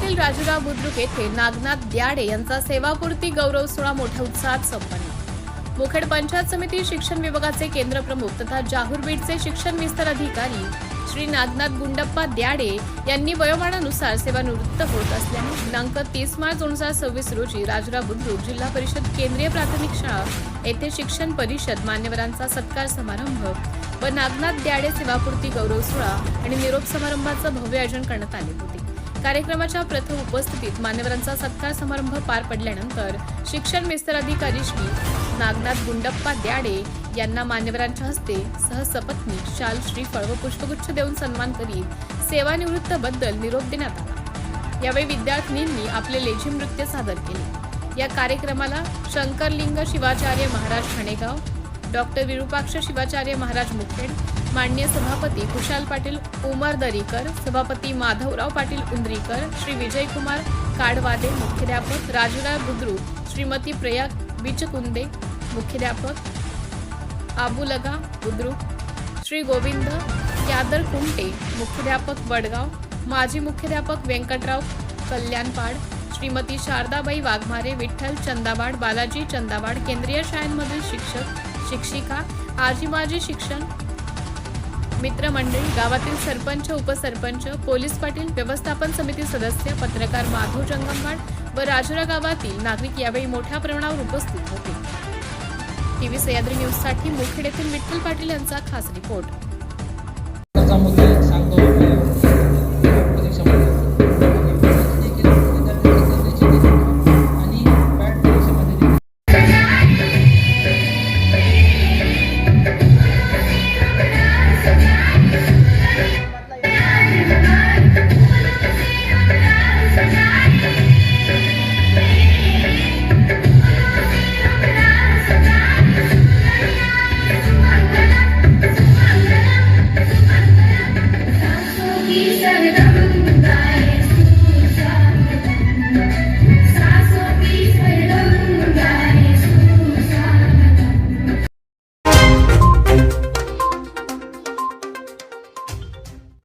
तालुक्यातील राजुरा बुद्रुक येथे नागनाथ द्याडे यांचा सेवापूर्ती गौरव सोहळा मोठ्या उत्साहात संपन्न। मुखेड पंचायत समिती शिक्षण विभागाचे केंद्र प्रमुख तथा जाहूर बीडचे शिक्षण विस्तार अधिकारी श्री नागनाथ गुंडप्पा द्याडे यांनी वयोमानानुसार सेवानिवृत्त होत असल्याने दिनांक 30 मार्च 2026 रोजी राजुरा बुद्रुक जिल्हा परिषद केंद्रीय प्राथमिक शाळा येथे शिक्षण परिषद मान्यवरांचा सत्कार समारंभ व नागनाथ द्याडे सेवापूर्ती गौरव सोहळा आणि निरोप समारंभाचं भव्य आयोजन करण्यात आले होते। कार्यक्रमाच्या प्रथम उपस्थितीत मान्यवरांचा सत्कार समारंभ पार पडल्यानंतर शिक्षण विस्तार अधिकारी श्री नागनाथ गुंडप्पा द्याडे यांना मान्यवरांच्या हस्ते सहसपत्नीक शाल श्रीफळ व पुष्पगुच्छ देऊन सन्मान करीत सेवानिवृत्तीबद्दल निरोप देण्यात आला। यावेळी विद्यार्थिनींनी आपले लेझिम नृत्य सादर केले। या कार्यक्रमाला शंकरलिंग शिवाचार्य महाराज ठाणेगाव, डॉक्टर विरूपाक्ष शिवाचार्य महाराज मुखेड, माननीय सभापती कुशाल पाटील उमरदरीकर, सभापती माधवराव पाटील उंद्रीकर, श्री विजयकुमार काडवादे मुख्याध्यापक, राजुरा बुद्रुक श्रीमती प्रयाग बिचकुंदे मुख्याध्यापक, आबुलगा बुद्रुक, श्री गोविंद यादर कुंटे मुख्याध्यापक वडगाव, माजी मुख्याध्यापक व्यंकटराव कल्याणपाड, श्रीमती शारदाबाई वाघमारे, विठ्ठल चंदावाड, बालाजी चंदावाड, केंद्रीय शाळांमधील शिक्षक शिक्षिका, आजी माजी शिक्षण मित्रमंडळी, गावातील सरपंच उपसरपंच, पोलीस पाटील, व्यवस्थापन समिती सदस्य, पत्रकार माधव जंगमवाड व राजुरा गावातील नागरिक यावेळी मोठ्या प्रमाणावर उपस्थित होते। टीव्ही सह्याद्री न्यूज साठी मुखेड येथील विठ्ठल पाटील यांचा खास रिपोर्ट।